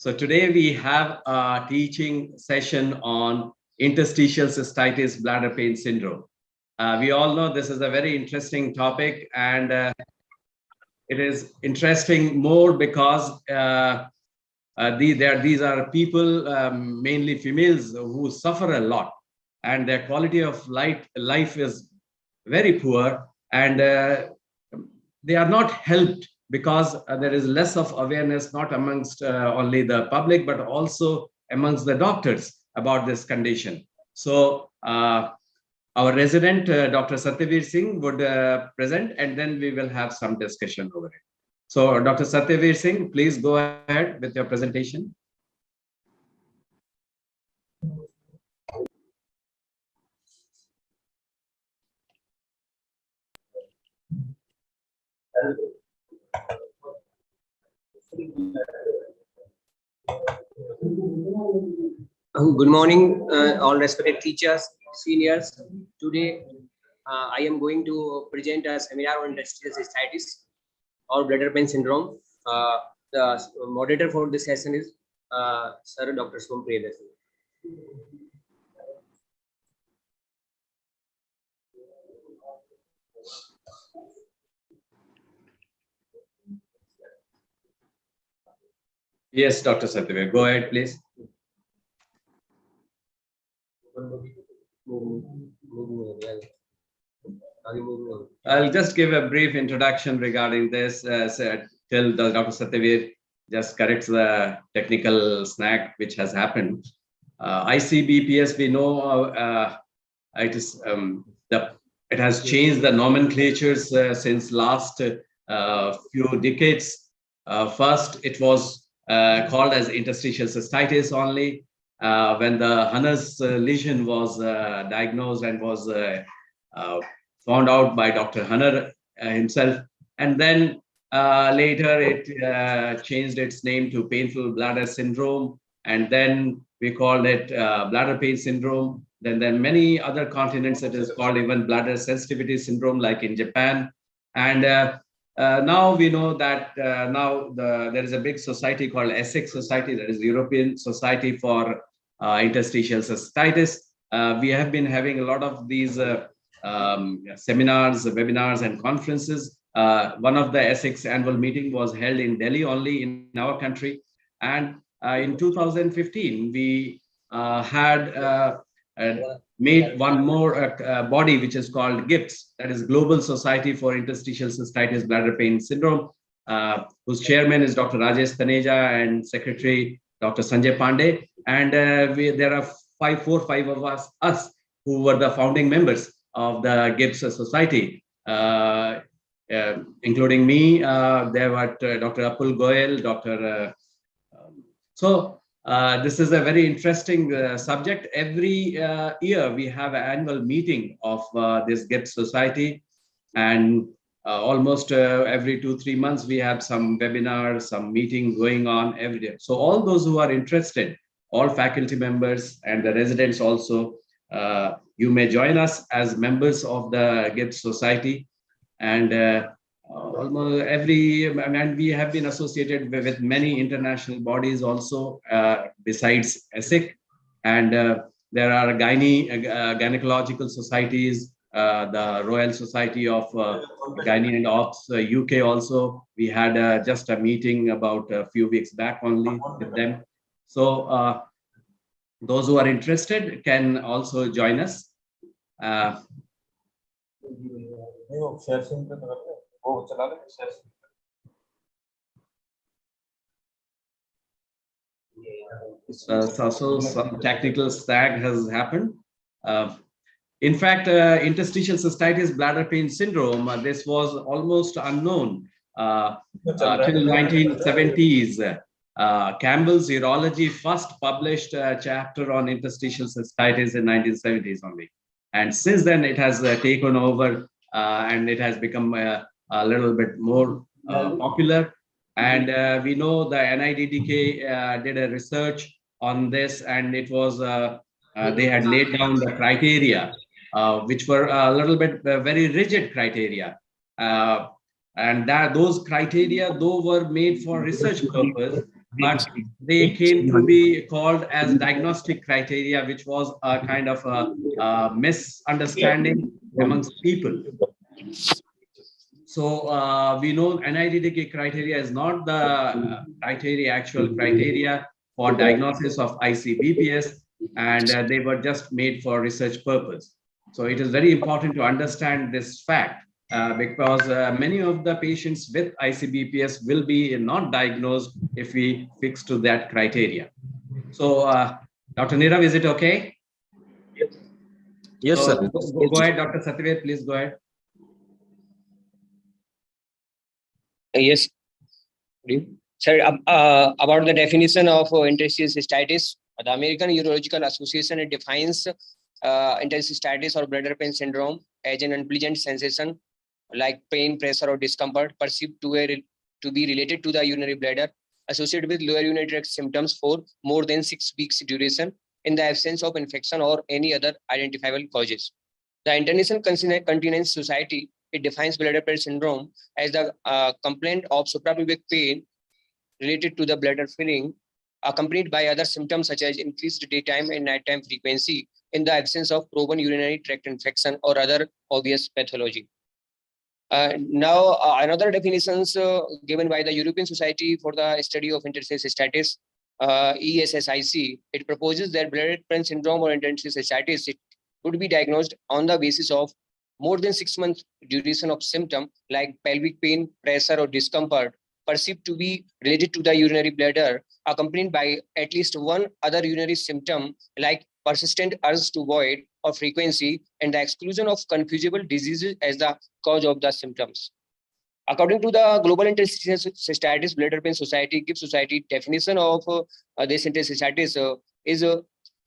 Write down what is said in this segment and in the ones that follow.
So today we have a teaching session on interstitial cystitis bladder pain syndrome. We all know this is a very interesting topic, and it is interesting more because these are people, mainly females, who suffer a lot, and their quality of life is very poor, and they are not helped because there is less of awareness, not amongst only the public, but also amongst the doctors about this condition. So our resident, Dr. Satyaveer Singh, would present, and then we will have some discussion over it. So Dr. Satyaveer Singh, please go ahead with your presentation. Good morning, all respected teachers, seniors. Today, I am going to present a seminar on interstitial cystitis or bladder pain syndrome. The moderator for this session is Sir Dr. Shivam Priyadarshi. Yes, Dr. Satyaveer, go ahead, please. I'll just give a brief introduction regarding this till Dr. Satyaveer just corrects the technical snag which has happened. ICBPS, we know it has changed the nomenclatures since last few decades. First, it was called as interstitial cystitis only. When the Hunner's lesion was diagnosed and was found out by Dr. Hunner himself, and then later it changed its name to painful bladder syndrome, and then we called it bladder pain syndrome. Then many other continents it is called even bladder sensitivity syndrome, like in Japan. And now we know that there is a big society called ESSEC Society, that is European Society for Interstitial Cystitis. We have been having a lot of these seminars, webinars, and conferences. One of the ESSEC annual meeting was held in Delhi only in our country. And in 2015, we had made one more body, which is called GIPS, that is Global Society for Interstitial Cystitis Bladder Pain Syndrome, whose chairman is Dr. Rajesh Taneja and secretary Dr. Sanjay Pandey. And there are four or five of us who were the founding members of the GIPS Society, including me. There were Dr. Apul Goyal, Dr. This is a very interesting subject. Every year we have an annual meeting of this GIPS Society, and almost every 2-3 months we have some webinars, some meeting going on every day. So all those who are interested, all faculty members and the residents also, you may join us as members of the GIPS Society. And almost and we have been associated with many international bodies also, besides ESSEC. And there are gynecological societies, the Royal Society of Gynae and Obs, UK also. We had just a meeting about a few weeks back only with them. So those who are interested can also join us. So some technical snag has happened. In fact, interstitial cystitis bladder pain syndrome, this was almost unknown till 1970s. Campbell's Urology first published a chapter on interstitial cystitis in 1970s only. And since then it has taken over and it has become a little bit more popular. And we know the NIDDK did a research on this, and it was, they had laid down the criteria, which were a little bit very rigid criteria. And those criteria, though, were made for research purpose, but they came to be called as diagnostic criteria, which was a kind of a misunderstanding amongst people. So we know NIDDK criteria is not the actual criteria for diagnosis of ICBPS, and they were just made for research purpose. So it is very important to understand this fact because many of the patients with ICBPS will be not diagnosed if we fix to that criteria. So Dr. Nirav, is it okay? Yes, So, sir. go ahead, Dr. Satyaveer, please go ahead. Yes, sir. About the definition of interstitial cystitis, the American Urological Association defines interstitial cystitis or bladder pain syndrome as an unpleasant sensation like pain, pressure, or discomfort perceived to be related to the urinary bladder, associated with lower urinary tract symptoms for more than 6 weeks duration in the absence of infection or any other identifiable causes. The International Continence Society, it defines bladder pain syndrome as the complaint of suprapubic pain related to the bladder filling, accompanied by other symptoms such as increased daytime and nighttime frequency in the absence of proven urinary tract infection or other obvious pathology. Now, another definitions given by the European Society for the Study of Interstitial Cystitis, ESSIC, it proposes that bladder pain syndrome or interstitial cystitis it could be diagnosed on the basis of more than 6 months duration of symptom like pelvic pain, pressure, or discomfort perceived to be related to the urinary bladder, accompanied by at least one other urinary symptom like persistent urge to void or frequency, and the exclusion of confusable diseases as the cause of the symptoms. According to the Global Interstitial Cystitis Bladder Pain Society, gives society definition of this interstitial cystitis is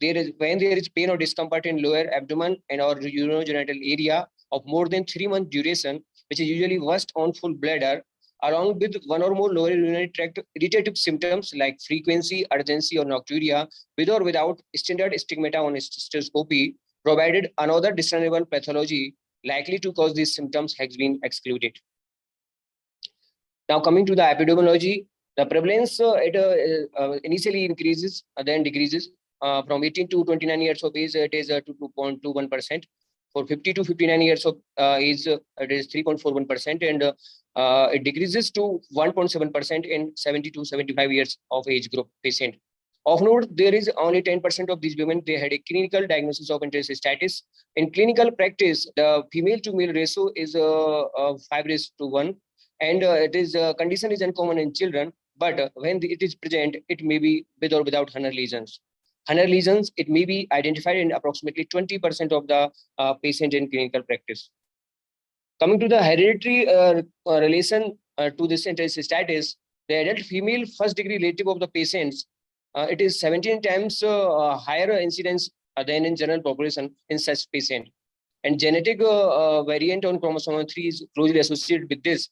there is when there is pain or discomfort in lower abdomen and or urogenital area of more than 3 months duration, which is usually worst on full bladder, along with one or more lower urinary tract irritative symptoms like frequency, urgency, or nocturia, with or without standard stigmata on cystoscopy, provided another discernible pathology likely to cause these symptoms has been excluded. Now coming to the epidemiology, the prevalence initially increases, then decreases. From 18 to 29 years of age, it is to 2.21%. For 50 to 59 years of age, it is 3.41%, and it decreases to 1.7% in 70 to 75 years of age group patient. Of note, there is only 10% of these women, they had a clinical diagnosis of interstitial cystitis. In clinical practice, the female to male ratio is 5:1, and it is condition is uncommon in children, but when it is present, it may be with or without Hunner lesions. Hunner lesions, it may be identified in approximately 20% of the patient in clinical practice. Coming to the hereditary relation to this interstitial cystitis, the adult female first degree relative of the patients, it is 17 times higher incidence than in general population in such patient. And genetic variant on chromosome 3 is closely associated with this,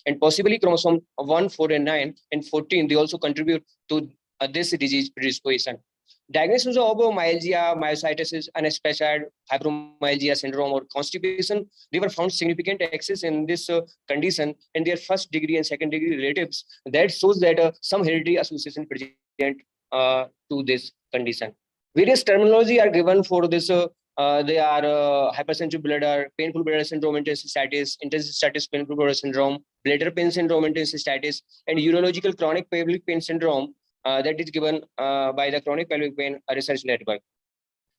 and possibly chromosome 1, 4, and 9, and 14, they also contribute to this disease predisposition. Diagnosis of myalgia, myositis, unspecified fibromyalgia syndrome, or constipation, they were found significant excess in this condition in their first degree and second degree relatives. That shows that some hereditary association present to this condition. Various terminology are given for this. They are hypersensitive bladder, painful bladder syndrome, interstitial cystitis, painful bladder syndrome, bladder pain syndrome, interstitial cystitis, and urological chronic pelvic pain syndrome that is given by the Chronic Pelvic Pain Research Network.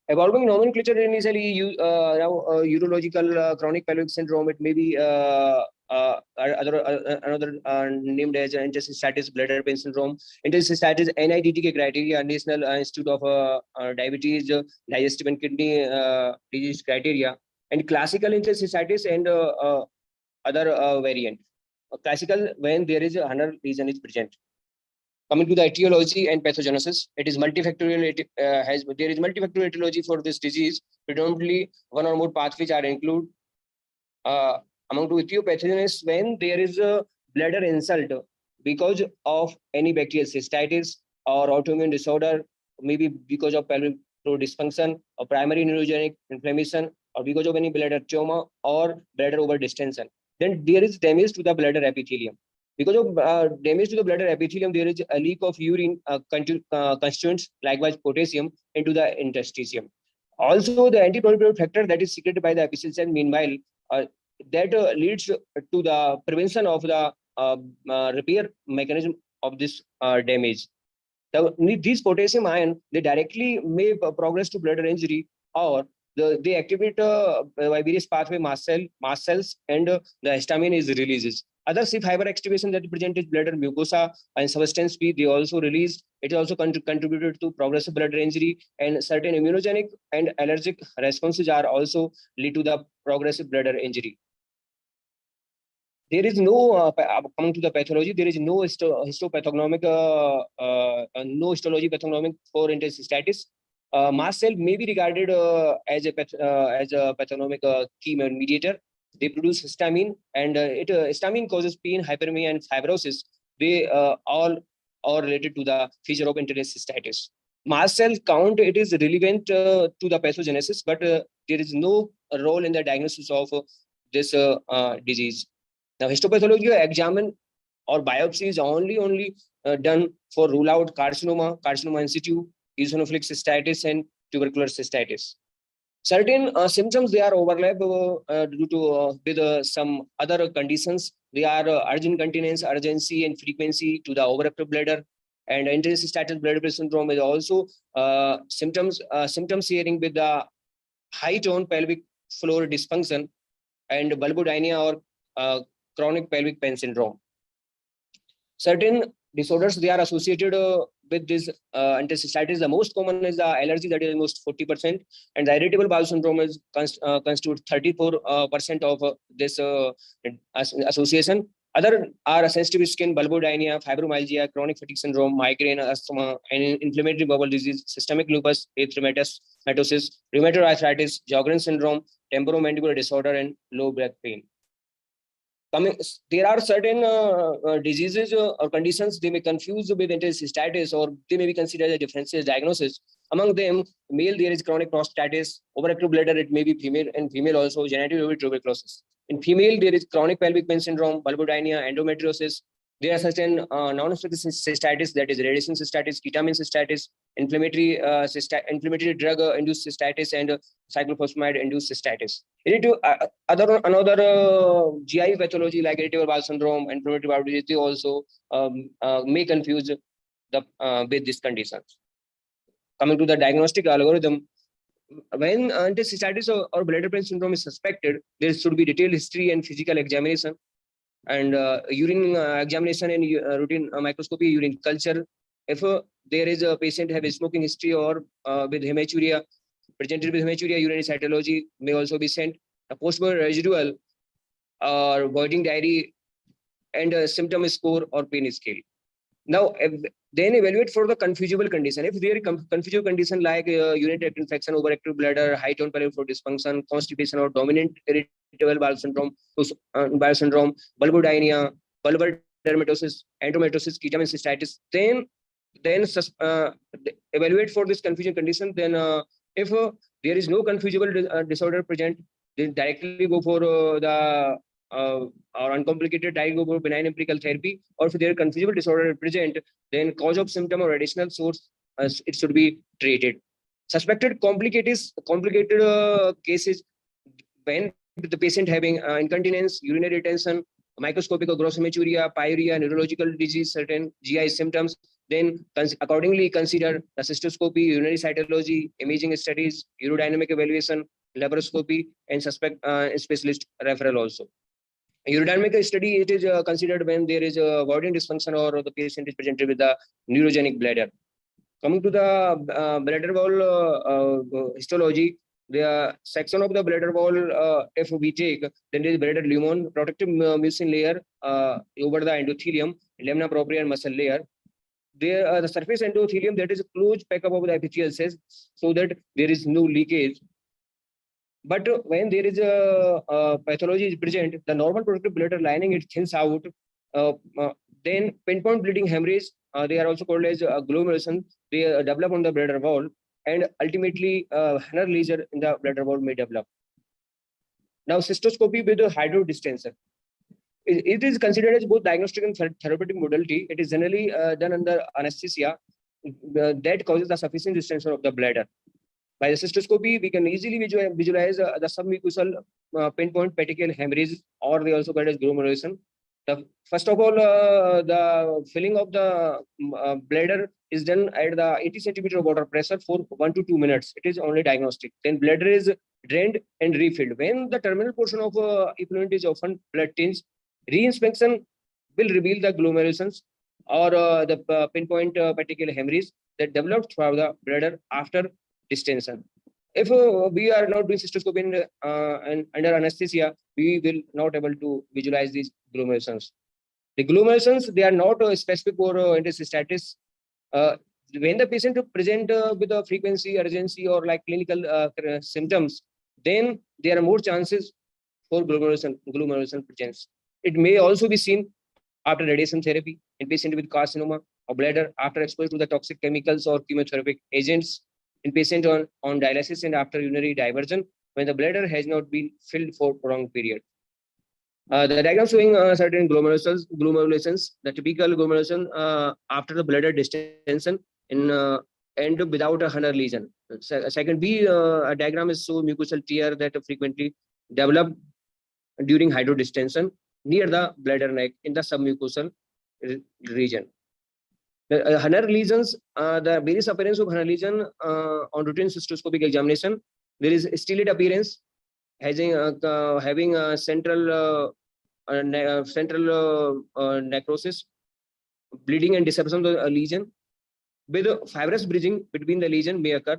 Evolving nomenclature initially urological chronic pelvic syndrome, it may be another named as interstitial cystitis bladder pain syndrome. Interstitial cystitis NIDDK criteria, National Institute of Diabetes, Digestive and Kidney Disease criteria, and classical interstitial cystitis and other variant. Classical when there is a Hunner lesion is present. Coming to the etiology and pathogenesis, it is multifactorial. There is multifactorial etiology for this disease. Predominantly, one or more pathways are included. Among the etiopathogenesis, when there is a bladder insult because of any bacterial cystitis or autoimmune disorder, maybe because of pelvic floor dysfunction or primary neurogenic inflammation, or because of any bladder trauma or bladder over distension, then there is damage to the bladder epithelium. Because of damage to the bladder epithelium, there is a leak of urine constituents, likewise potassium, into the interstitium. Also, the anti-proliferative factor that is secreted by the epithelial cell, meanwhile, that leads to the prevention of the repair mechanism of this damage. These potassium ion, they directly may progress to bladder injury, or they activate by various pathway mast cells, and the histamine is releases. Other C fiber activation that present is bladder mucosa and substance P. They also released. It also contributed to progressive bladder injury, and certain immunogenic and allergic responses are also lead to the progressive bladder injury. There is no coming to the pathology. There is no histopathognomic, no histology pathognomic for interstititis. Mast cell may be regarded as a pathognomic key mediator. They produce histamine, and histamine causes pain, hyperemia, and fibrosis. They all are related to the feature of interstititis. Mast cell count, it is relevant to the pathogenesis, but there is no role in the diagnosis of this disease. Now, histopathology examine or biopsy is only done for rule out carcinoma in situ, eosinophilic cystitis, and tubercular cystitis. Certain symptoms, they are overlap due to with some other conditions. They are urgent continence, urgency, and frequency to the overactive bladder. And interstitial bladder pressure syndrome is also symptoms sharing with the high tone pelvic floor dysfunction and bulbodynia or chronic pelvic pain syndrome. Certain disorders, they are associated with this interstititis. The most common is the allergy, that is almost 40%, and the irritable bowel syndrome is constitute 34% of this association. Other are sensitive skin, bulbodynia, fibromyalgia, chronic fatigue syndrome, migraine, asthma, and inflammatory bowel disease, systemic lupus, erythematosus, rheumatoid arthritis, Sjogren's syndrome, temporomandibular disorder, and low back pain. There are certain diseases or conditions they may confuse with interstititis, or they may be considered as differential diagnosis. Among them, male, there is chronic prostatitis, overactive bladder, it may be female, and female also genital tuberculosis. In female, there is chronic pelvic pain syndrome, bulbodynia, endometriosis. There are certain non-obstructive cystitis, that is radiation cystitis, ketamine cystitis, inflammatory drug-induced cystitis, and cyclophosphamide-induced cystitis. Another GI pathology like irritable bowel syndrome and inflammatory bowel disease, they also may confuse with these conditions. Coming to the diagnostic algorithm, when interstititis or bladder pain syndrome is suspected, there should be detailed history and physical examination, and urine examination and routine microscopy, urine culture. If there is a patient have a smoking history or with hematuria, presented with hematuria, urinary cytology may also be sent. A post-mortem residual or voiding diary, and a symptom score or pain scale. Now, then evaluate for the confusable condition. If there is confusable condition like urinary tract infection, overactive bladder, high tone pelvic floor dysfunction, constipation, or dominant irritable bowel syndrome, bulbodynia, bulbar dermatosis, endomatosis, ketamine cystitis, then evaluate for this confusion condition. Then if there is no confusable disorder present, then directly go for or uncomplicated, directly go for benign empirical therapy. Or if there is confusable disorder present, then cause of symptom or additional source, it should be treated. Suspected complicated cases, when the patient having incontinence, urinary retention, microscopic or gross hematuria, pyuria, neurological disease, certain GI symptoms, then accordingly consider the cystoscopy, urinary cytology, imaging studies, urodynamic evaluation, laparoscopy, and suspect specialist referral also. Urodynamic study, it is considered when there is a voiding dysfunction or the patient is presented with a neurogenic bladder. Coming to the bladder wall histology, the section of the bladder wall, if we take, then there is bladder lumen, protective mucin layer over the endothelium, lamina propria, and muscle layer. There, the surface endothelium, that is a closed pack up of the epithelial cells, so that there is no leakage. But when there is a pathology is present, the normal protective bladder lining, it thins out. Then pinpoint bleeding hemorrhage, they are also called as agglomeration. They develop on the bladder wall, and ultimately Henner lesion in the bladder wall may develop. Now, cystoscopy with a hydrodistensor. it is considered as both diagnostic and therapeutic modality. It is generally done under anesthesia that causes the sufficient distension of the bladder. By the cystoscopy, we can easily visualize the submucosal pinpoint petechial hemorrhage, or they also called as glomerular. First of all, the filling of the bladder is done at the 80 centimeter water pressure for 1 to 2 minutes. It is only diagnostic. Then bladder is drained and refilled. When the terminal portion of effluent is often blood tinged, reinspection will reveal the glomerulations or the pinpoint petechial hemorrhage that developed throughout the bladder after distension. If we are not doing cystoscopy and under anesthesia, we will not able to visualize these glomerulations. The glomerulations, they are not specific for interstititis. When the patient present with a frequency, urgency, or like clinical symptoms, then there are more chances for glomerular presence. It may also be seen after radiation therapy in patient with carcinoma of bladder, after exposure to the toxic chemicals or chemotherapeutic agents, in patient on dialysis and after urinary diversion when the bladder has not been filled for prolonged period. The diagram showing certain glomerulations, the typical glomerular after the bladder distension in and without a Hunter lesion. Second B, a diagram is so mucosal tear that frequently develop during hydrodistension near the bladder neck in the submucosal region. The Hunter lesions, the various appearance of Hunter lesion on routine cystoscopic examination, there is stellate appearance, having a central necrosis, bleeding and disruption of the lesion, with fibrous bridging between the lesion may occur.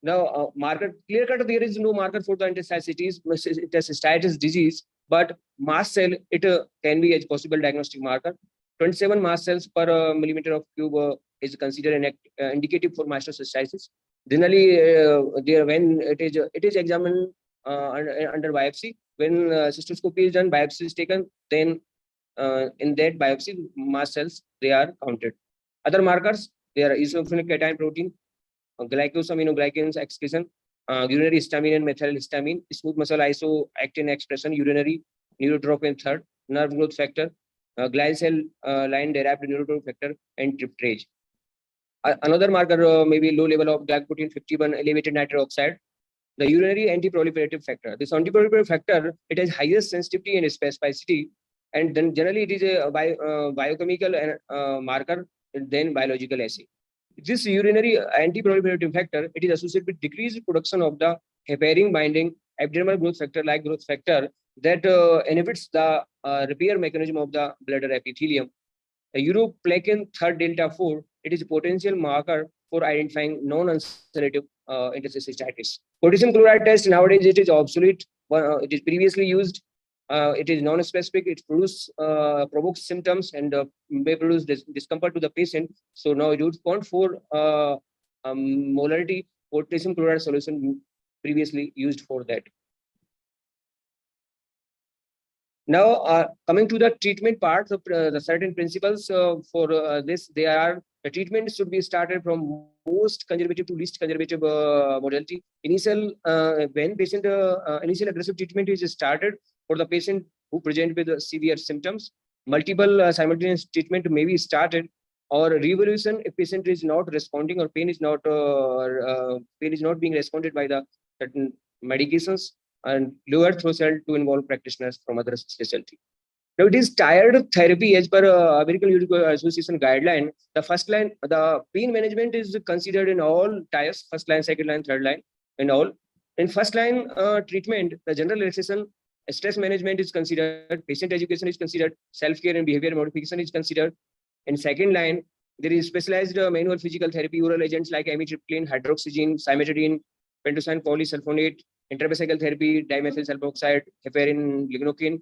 Now, marker clear cut, there is no marker for the interstititis disease, but mast cell, it can be a possible diagnostic marker. 27 mast cells per millimeter of cube is considered an indicative for mastocystitis. Generally, there when it is examined under biopsy. When cystoscopy is done, biopsy is taken, then in that biopsy, mast cells, they are counted. Other markers, they are eosinophilic cation protein, glycosaminoglycans excretion, urinary histamine and methylhistamine, smooth muscle isoactin expression, urinary neurotrophin third, nerve growth factor, glial cell line derived neurotrophin factor, and tryptase. Another marker may be low level of glycoprotein 51, elevated nitric oxide. The urinary anti-proliferative factor. This anti-proliferative factor, it has highest sensitivity and specificity, and then generally it is a biochemical marker, then biological assay. This urinary anti-proliferative factor, it is associated with decreased production of the heparin binding epidermal growth factor like growth factor that inhibits the repair mechanism of the bladder epithelium. The uroplakin third delta 4, it is a potential marker for identifying non-ulcerative interstititis. Potassium chloride test, nowadays it is obsolete. It is previously used. It is non-specific. It provokes symptoms and may produce discomfort to the patient. So now it would count for molarity potassium chloride solution previously used for that. Now, coming to the treatment part of the certain principles for this, the treatment should be started from most conservative to least conservative modality. Initial initial aggressive treatment is started for the patient who present with severe symptoms. Multiple simultaneous treatment may be started, or revolution if patient is not responding or pain is not being responded by the certain medications, and lower threshold to involve practitioners from other specialty. Now it is tiered therapy as per American Urological Association guideline. The first line, the pain management is considered in all tiers, first line, second line, third line, and all. In first line treatment, the general relaxation, stress management is considered, patient education is considered, self-care and behavior modification is considered. In second line, there is specialized manual physical therapy, oral agents like amitriptyline, hydroxyzine, cimetidine, pentosan polysulfonate, intravesical therapy, dimethyl sulfoxide, heparin, lignocaine.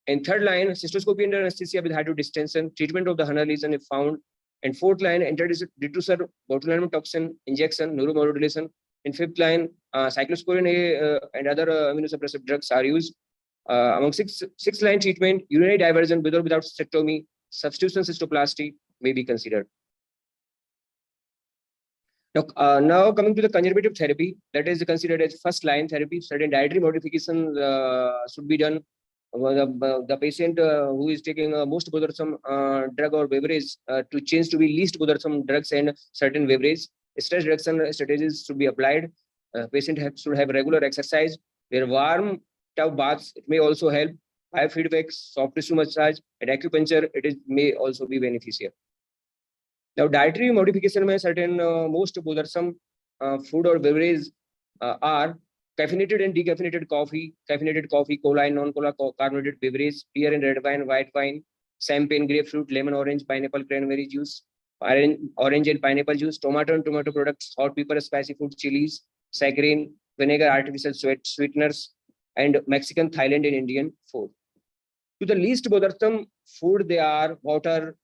In third line, cystoscopy under anesthesia with hydrodistension, treatment of the Hunter lesion if found. And fourth line, intradetussar botulinum toxin injection, neuromodulation. In fifth line, cyclosporin A and other immunosuppressive drugs are used. Among sixth line treatment, urinary diversion with or without cystectomy, substitution cystoplasty may be considered. Now coming to the conservative therapy, that is considered as first line therapy. Certain dietary modifications should be done. The patient who is taking most bothersome drug or beverage to change to be least bothersome drugs and certain beverage. Stress reduction strategies should be applied. Patient should have regular exercise. Their warm tub baths, it may also help. Biofeedback, soft tissue massage, and acupuncture, may also be beneficial. Now, dietary modification में certain most bothersome food or beverage are caffeinated and decaffeinated coffee, cola and non-cola carbonated beverage, beer and red wine, white wine, champagne, grapefruit, lemon, orange, pineapple, cranberry juice, orange and pineapple juice, tomato and tomato products, hot pepper, spicy food, chilies, saccharine, vinegar, artificial sweeteners, and Mexican, Thailand, and Indian food. To the least bothersome food, they are water,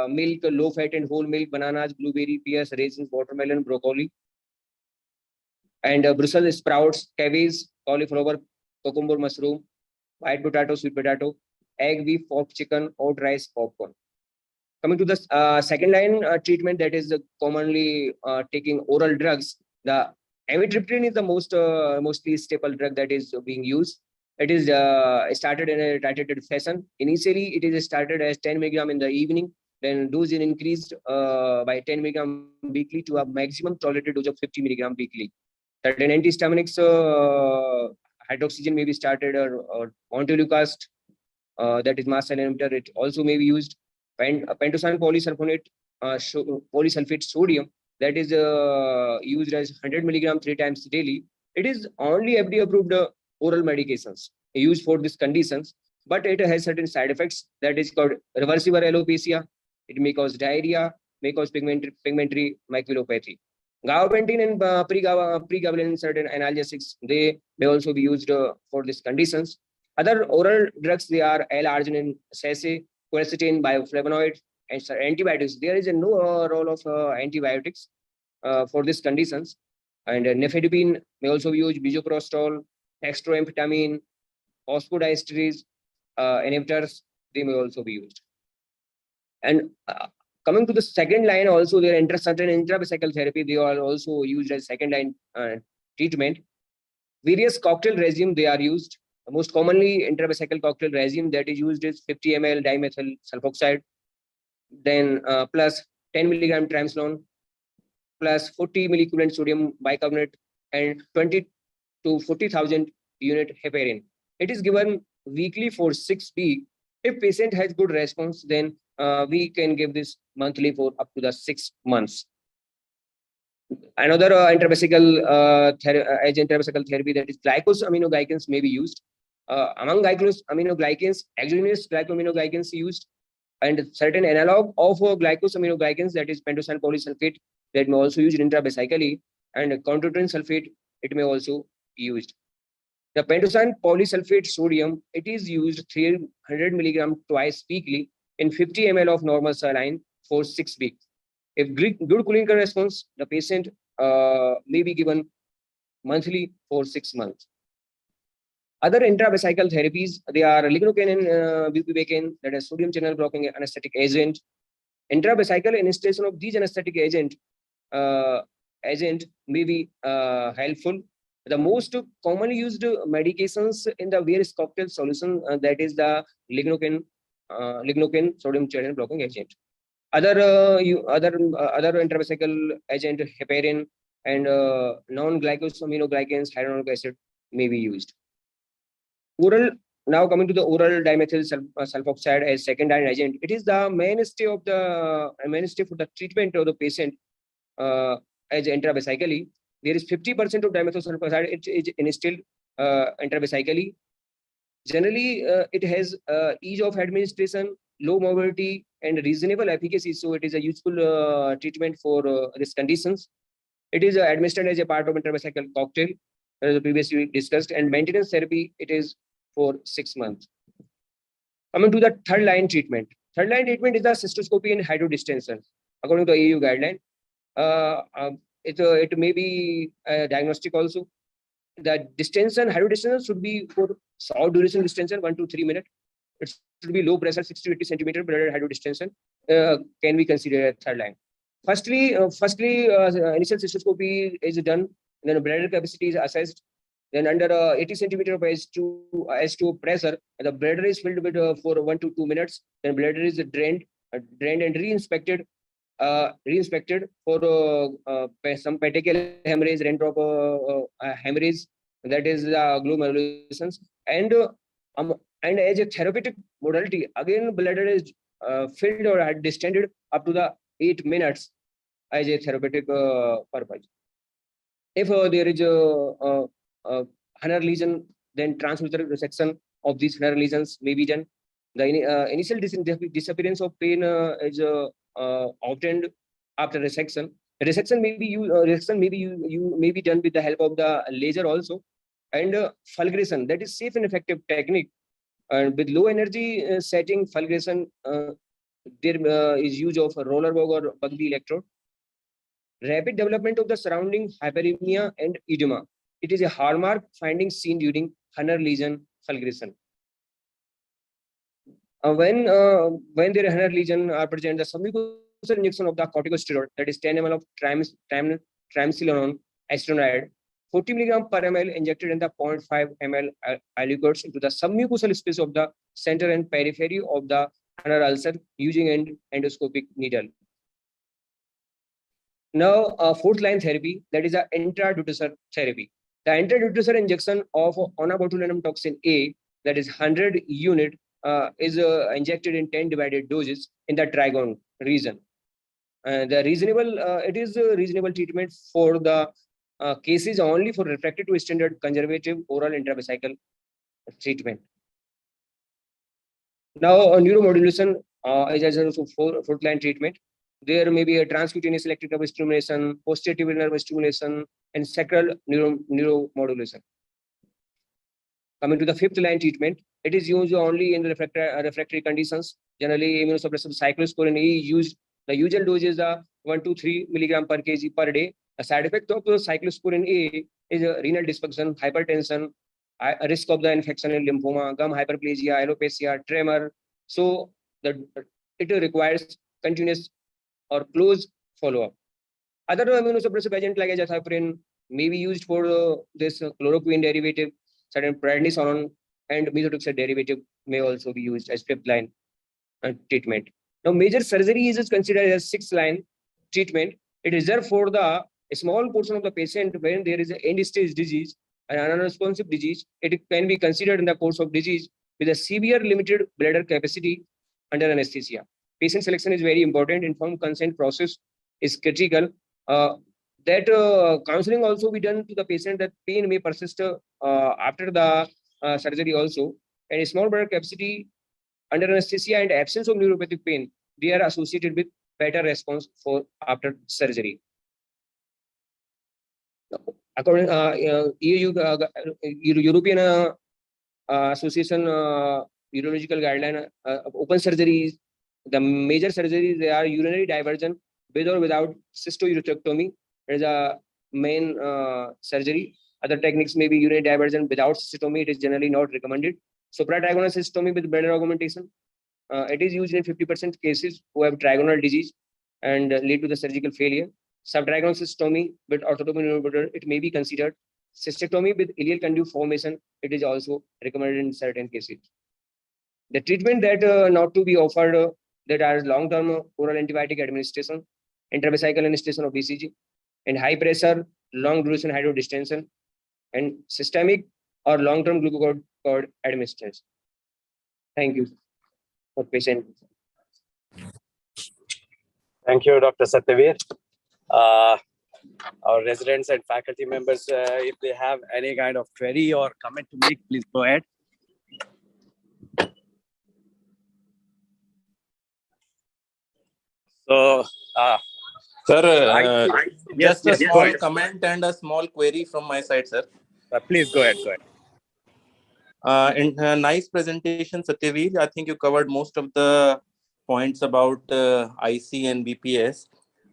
milk, low fat and whole milk, bananas, blueberry, pears, raisins, watermelon, broccoli, and Brussels sprouts, cabbage, cauliflower, cucumber, mushroom, white potato, sweet potato, egg, beef, pork, chicken, oat, rice, popcorn. Coming to the second line treatment, that is commonly taking oral drugs. The amitriptyline is the mostly staple drug that is being used. It is started in a titrated fashion. Initially, it is started as 10 mg in the evening. Then dose is increased by 10 mg weekly to a maximum tolerated dose of 50 mg weekly. Certain antihistaminics, hydroxygen may be started, or montelukast, that is mast cell inhibitor, it also may be used. Pentosan polysulfonate, polysulfate sodium, that is used as 100 mg 3 times daily. It is only FDA approved oral medications used for these conditions, but it has certain side effects that is called reversible alopecia. It may cause diarrhea, may cause pigmentary maculopathy. Gabapentin and pregabalin, certain analgesics, they may also be used for these conditions. Other oral drugs, they are L-arginine sachet, quercetin, bioflavonoid, and antibiotics. There is no role of antibiotics for these conditions. And nifedipine may also be used, bisoprostol, dextroamphetamine, phosphodiesterase inhibitors, they may also be used. And coming to the second line, also there are certain intravesical therapy, they are also used as second line treatment. Various cocktail regime they are used. Most commonly, intravesical cocktail regime that is used is 50 ml dimethyl sulfoxide, then plus 10 mg triamcinolone, plus 40 milliequivalent sodium bicarbonate, and 20 to 40,000 unit heparin. It is given weekly for 6 weeks. If patient has good response, then we can give this monthly for up to the 6 months. Another intravesical therapy, that is glycosaminoglycans may be used. Among glycosaminoglycans, exogenous glycosaminoglycans used, and certain analog of glycosaminoglycans, that is pentosan polysulfate, that may also used intravesically, and chondroitin sulfate, it may also be used. The pentosan polysulfate sodium, it is used 300 mg twice weekly in 50 ml of normal saline for 6 weeks. If good clinical response, the patient may be given monthly for 6 months. Other intravesical therapies, they are lignocaine and bupivacaine, that is sodium channel blocking anesthetic agent. Intravesical administration of these anesthetic agent may be helpful. The most commonly used medications in the various cocktail solution, that is the lignocaine sodium channel blocking agent. Other intravesical agent, heparin and non-glycosaminoglycans, hyaluronic acid may be used. Oral, now coming to the oral dimethyl sulfoxide as second-line agent, it is the mainstay for the treatment of the patient as intravesically. There is 50% of dimethyl sulfoxide, it is instilled intravesically. Generally, it has ease of administration, low mobility, and reasonable efficacy. So it is a useful treatment for these conditions. It is administered as a part of intravesical cocktail, as previously discussed, and maintenance therapy, it is for 6 months. Coming to the third line treatment. Third line treatment is the cystoscopy and hydrodistension. According to EU guideline, it may be diagnostic also. The hydrodistension should be for short duration distension, 1 to 3 minutes. It should be low pressure, 60 to 80 centimeter. Bledder hydrodistension can be considered a third line. Firstly, initial cystoscopy is done, then bladder capacity is assessed. Then under 80 centimeter of S2 pressure, the bladder is filled with for 1 to 2 minutes. Then bladder is drained and re-inspected for some petechial hemorrhage, raindrop hemorrhage, that is glomerulations, um, and as a therapeutic modality, again bladder is filled or distended up to the 8 minutes as a therapeutic purpose. If there is a Hunner lesion, then transmural resection of these Hunner lesions may be done. The initial disappearance of pain is obtained after resection. Resection may be you may be done with the help of the laser also, and fulguration, that is safe and effective technique. And with low energy setting fulguration, there is use of a roller bug or Bugby electrode. Rapid development of the surrounding hyperemia and edema. It is a hallmark finding seen during Hunner lesion fulguration. When there Hunner lesion are present, the submucosal injection of the corticosteroid, that is 10 ml of triamcinolone acetonide, 40 milligram per ml injected in the 0.5 ml aliquots into the submucosal space of the center and periphery of the Hunner ulcer using an endoscopic needle. Now, fourth line therapy, that is the intraductal therapy. The intraductal injection of onabotulinum toxin A, that is 100 unit, is injected in 10 divided doses in the trigone region. It is a reasonable treatment for the cases only for refractory to standard conservative oral intravesical treatment. Now, neuromodulation is also fourth line treatment. There may be a transcutaneous electric nerve stimulation, posterior nerve stimulation, and sacral neuromodulation. Coming to the fifth line treatment, it is used only in the refractory conditions. Generally, immunosuppressive cyclosporin A is used. The usual dose is 1 to 3 milligram per kg per day. The side effect of cyclosporin A is renal dysfunction, hypertension, a risk of the infection in lymphoma, gum hyperplasia, alopecia, tremor. So it requires continuous or close follow-up. Other immunosuppressive agent like azathioprine may be used for this chloroquine derivative, certain prednisone and methotrexate derivative may also be used as fifth line treatment. Now, major surgery is considered as sixth line treatment. It is reserved for the small portion of the patient when there is an end-stage disease and unresponsive disease. It can be considered in the course of disease with a severe limited bladder capacity under anesthesia. Patient selection is very important. Informed consent process is critical. That counseling also be done to the patient that pain may persist after the surgery also. And small bladder capacity under anesthesia and absence of neuropathic pain, they are associated with better response for after surgery. According EU, European Association urological guideline, open surgeries, the major surgeries, they are urinary diversion with or without cystourethrectomy. It is a main surgery. Other techniques may be urinary diversion without cystostomy. It is generally not recommended. Supratrigonal cystostomy with bladder augmentation. It is used in 50% cases who have trigonal disease and lead to the surgical failure. Subtrigonal cystostomy with orthotomy inhibitor, it may be considered. Cystectomy with ileal conduit formation, it is also recommended in certain cases. The treatment that not to be offered that are long-term oral antibiotic administration, intravesical administration of BCG, and high pressure, long duration hydrodistension, and systemic or long-term glucocorticoid administration. Thank you for patient. Thank you, Dr. Satyaveer. Our residents and faculty members, if they have any kind of query or comment to make, please go ahead. So, Sir, yes, just a yes, small comment and a small query from my side, sir. Please go ahead. Nice presentation, Satyaveer. I think you covered most of the points about IC and BPS.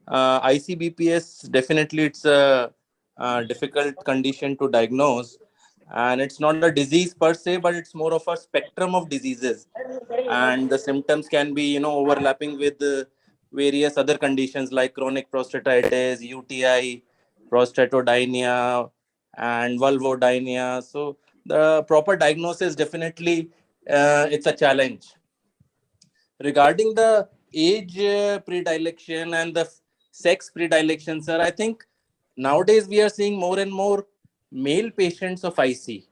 IC BPS, definitely it's a difficult condition to diagnose. And it's not a disease per se, but it's more of a spectrum of diseases. And the symptoms can be, overlapping with various other conditions like chronic prostatitis, UTI, prostatodynia, and vulvodynia. So the proper diagnosis definitely it's a challenge. Regarding the age predilection and the sex predilection, sir, I think nowadays we are seeing more and more male patients of IC.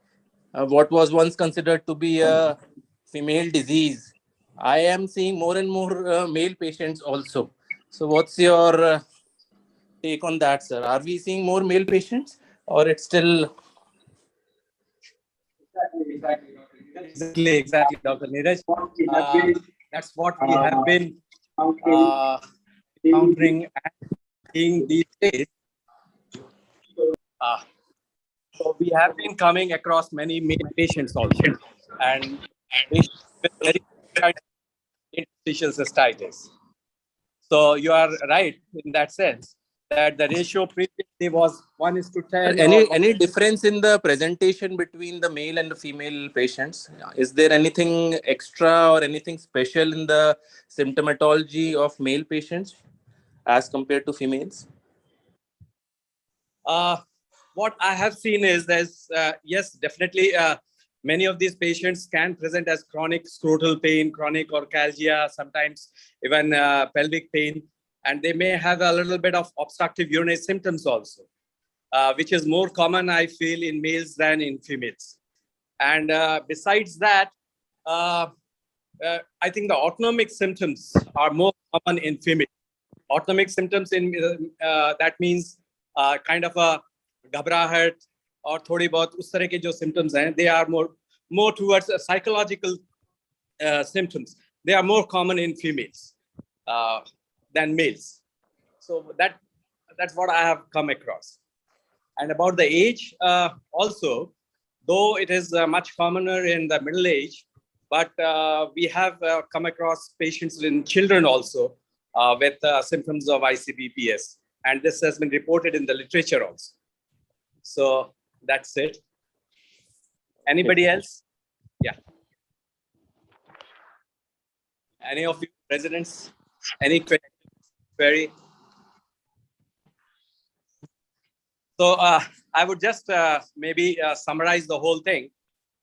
What was once considered to be a female disease, I am seeing more and more male patients also. So, what's your take on that, sir? Are we seeing more male patients, or it's still? Exactly, Dr. Neeraj. That's what we have been encountering and seeing these days. So we have been coming across many male patients also, and patients with very interstitial cystitis. So you are right in that sense that the ratio previously was 1:10. Any difference in the presentation between the male and the female patients? Is there anything extra or anything special in the symptomatology of male patients as compared to females? What I have seen is there's yes, definitely many of these patients can present as chronic scrotal pain, chronic orcalgia, sometimes even pelvic pain, and they may have a little bit of obstructive urinary symptoms also, which is more common, I feel, in males than in females. And besides that, I think the autonomic symptoms are more common in females. Autonomic symptoms in that means kind of a घबराहट और थोड़ी बहुत उस तरह के जो symptoms हैं, they are more towards psychological symptoms. They are more common in females than males. So that's what I have come across. And about the age also, though it is much commoner in the middle age, but we have come across patients in children also with symptoms of ICBPS. And this has been reported in the literature also. So that's it. Anybody else? Yeah. Any of you residents? Any query? So I would just maybe summarize the whole thing.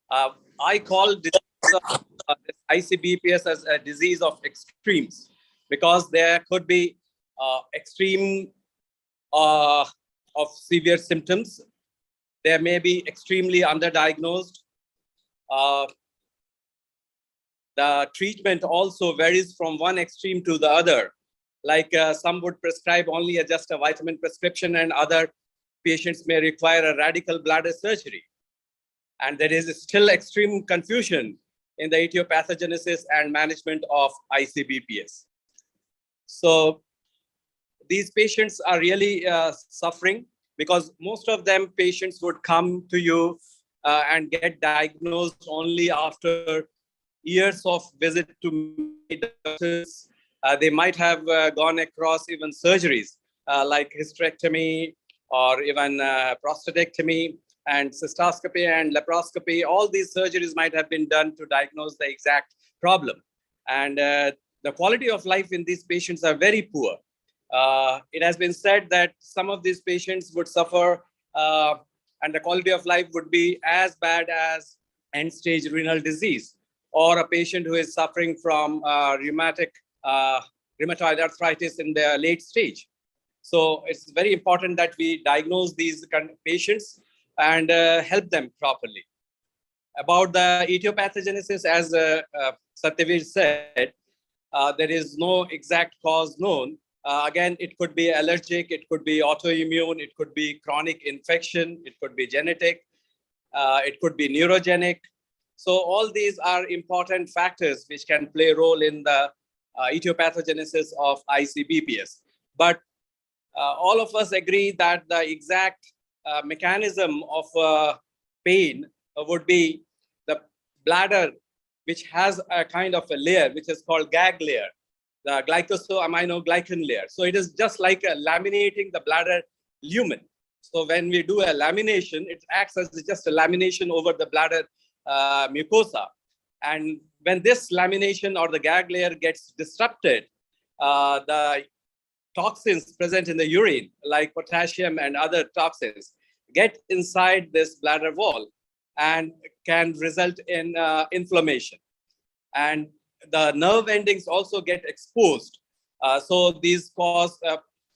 I call this ICBPS as a disease of extremes because there could be extreme of severe symptoms. There may be extremely underdiagnosed. The treatment also varies from one extreme to the other. Like some would prescribe only just a vitamin prescription, and other patients may require a radical bladder surgery. And there is still extreme confusion in the etiopathogenesis and management of ICBPS. So these patients are really suffering because most of them patients would come to you and get diagnosed only after years of visit to doctors. They might have gone across even surgeries like hysterectomy or even prostatectomy and cystoscopy and laparoscopy. All these surgeries might have been done to diagnose the exact problem. And the quality of life in these patients are very poor. It has been said that some of these patients would suffer and the quality of life would be as bad as end-stage renal disease, or a patient who is suffering from rheumatoid arthritis in the late stage. So it's very important that we diagnose these patients and help them properly. About the etiopathogenesis, as Satyaveer said, there is no exact cause known. Again, it could be allergic, it could be autoimmune, it could be chronic infection, it could be genetic, it could be neurogenic. So all these are important factors which can play a role in the etiopathogenesis of ICBPS. But all of us agree that the exact mechanism of pain would be the bladder, which has a kind of a layer which is called gag layer, the glycosaminoglycan layer. So it is just like laminating the bladder lumen. So when we do a lamination, it acts as just a lamination over the bladder mucosa. And when this lamination or the gag layer gets disrupted, the toxins present in the urine, like potassium and other toxins, get inside this bladder wall and can result in inflammation. And the nerve endings also get exposed. So these cause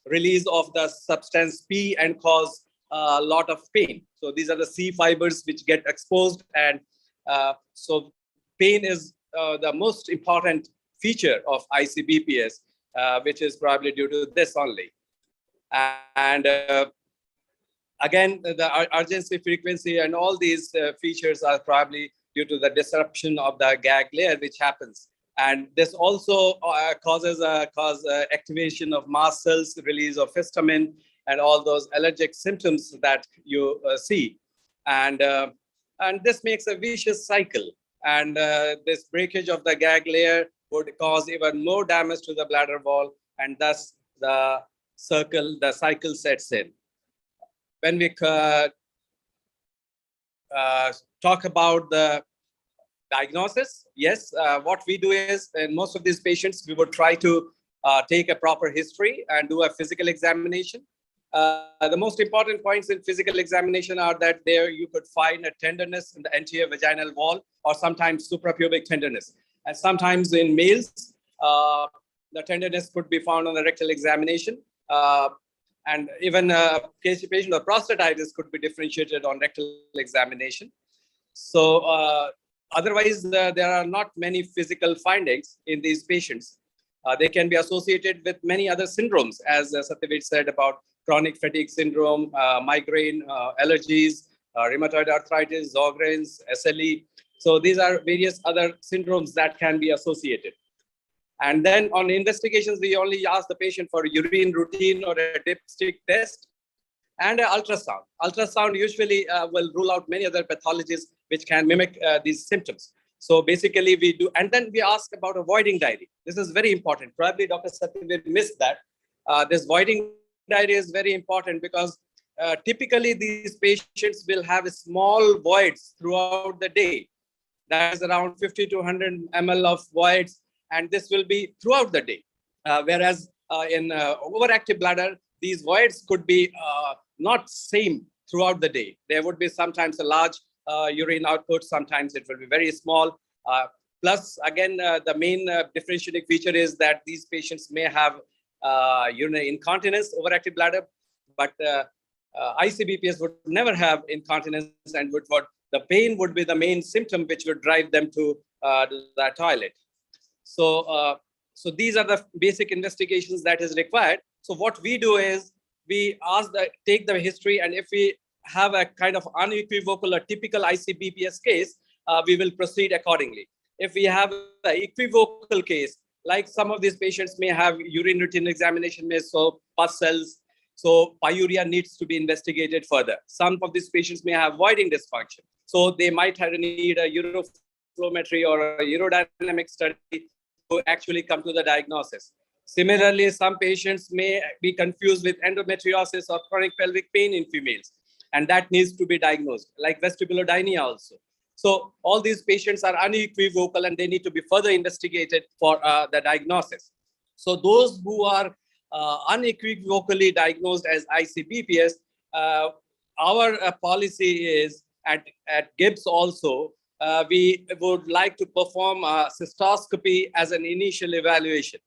release of the substance P and cause a lot of pain. So these are the C fibers which get exposed. And so pain is the most important feature of ICBPS, which is probably due to this only. And again, the urgency, frequency, and all these features are probably due to the disruption of the gag layer, which happens. And this also causes activation of mast cells, release of histamine, and all those allergic symptoms that you see. And this makes a vicious cycle. And this breakage of the gag layer would cause even more damage to the bladder wall, and thus the cycle sets in. When we talk about the diagnosis, yes, what we do is, in most of these patients, we would try to take a proper history and do a physical examination. The most important points in physical examination are that there you could find a tenderness in the anterior vaginal wall, or sometimes suprapubic tenderness. And sometimes in males, the tenderness could be found on the rectal examination. And even a patient of prostatitis could be differentiated on rectal examination. So otherwise, there are not many physical findings in these patients. They can be associated with many other syndromes, as Satyaveer said about chronic fatigue syndrome, migraine, allergies, rheumatoid arthritis, Sjogren's, SLE. So these are various other syndromes that can be associated. And then on investigations, we only ask the patient for a urine routine or a dipstick test and an ultrasound. Ultrasound usually will rule out many other pathologies which can mimic these symptoms. So basically we do, and then we ask about avoiding diarrhea. This is very important. Probably Dr. Satyaveer missed that. This voiding diarrhea is very important because typically these patients will have small voids throughout the day. That is around 50 to 100 ml of voids, and this will be throughout the day. Whereas in overactive bladder, these voids could be not same throughout the day. There would be sometimes a large urine output, sometimes it will be very small. Plus, again, the main differentiating feature is that these patients may have urinary incontinence, overactive bladder, but ICBPS would never have incontinence, and the pain would be the main symptom which would drive them to the toilet. So, so these are the basic investigations that is required. So what we do is we take the history, and if we have a kind of unequivocal or typical ICBPS case, we will proceed accordingly. If we have an equivocal case, like some of these patients may have urine routine examination, may show pus cells, so pyuria needs to be investigated further. Some of these patients may have voiding dysfunction, so they might need a uroflowmetry or a urodynamic study to actually come to the diagnosis. Similarly, some patients may be confused with endometriosis or chronic pelvic pain in females, and that needs to be diagnosed, like vestibulodynia also. So all these patients are unequivocal and they need to be further investigated for the diagnosis. So those who are unequivocally diagnosed as ICBPS, our policy is at GIBS also, we would like to perform a cystoscopy as an initial evaluation.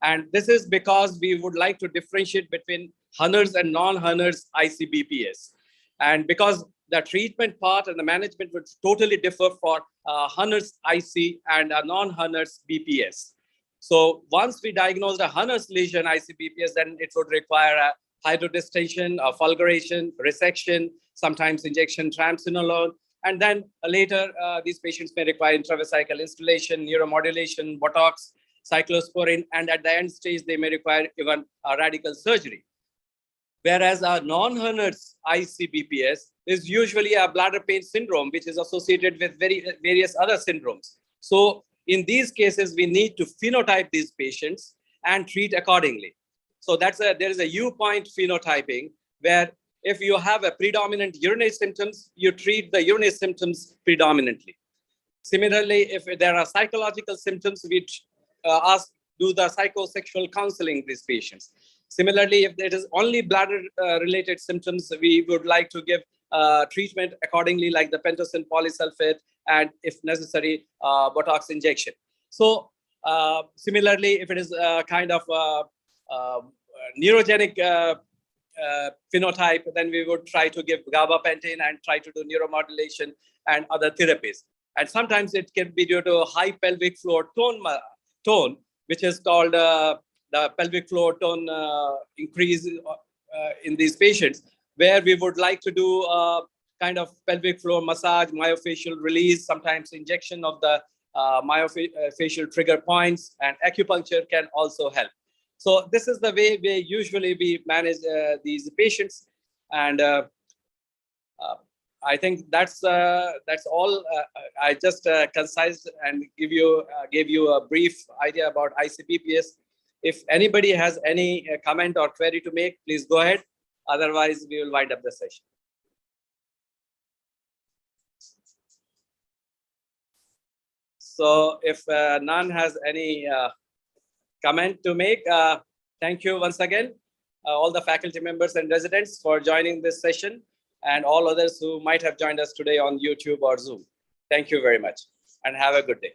And this is because we would like to differentiate between Hunner's and non-Hunner's ICBPS. And because the treatment part and the management would totally differ for Hunner's IC and a non-Hunner's BPS. So once we diagnose a Hunner's lesion ICBPS, then it would require a hydrodistension, a fulguration, resection, sometimes injection triamcinolone. And then later, these patients may require intravesical instillation, neuromodulation, Botox, cyclosporine, and at the end stage, they may require even radical surgery. Whereas a non-Hunner's ICBPS is usually a bladder pain syndrome, which is associated with various other syndromes. So in these cases, we need to phenotype these patients and treat accordingly. So there is a U-point phenotyping, where if you have a predominant urinary symptoms, you treat the urinary symptoms predominantly. Similarly, if there are psychological symptoms, we ask do the psychosexual counseling in these patients. Similarly, if it is only bladder related symptoms, we would like to give treatment accordingly, like the pentosan polysulfate, and if necessary, Botox injection. So similarly, if it is kind of neurogenic phenotype, then we would try to give gabapentin and try to do neuromodulation and other therapies. And sometimes it can be due to high pelvic floor tone, which is called the pelvic floor tone increase in these patients, where we would like to do kind of pelvic floor massage, myofascial release, sometimes injection of the myofascial trigger points, and acupuncture can also help. So this is the way we usually manage these patients, and I think that's all. I just concised and gave you a brief idea about ICBPS. If anybody has any comment or query to make, please go ahead. Otherwise, we will wind up the session. So if none has any comment to make, thank you once again, all the faculty members and residents for joining this session, and all others who might have joined us today on YouTube or Zoom. Thank you very much, and have a good day.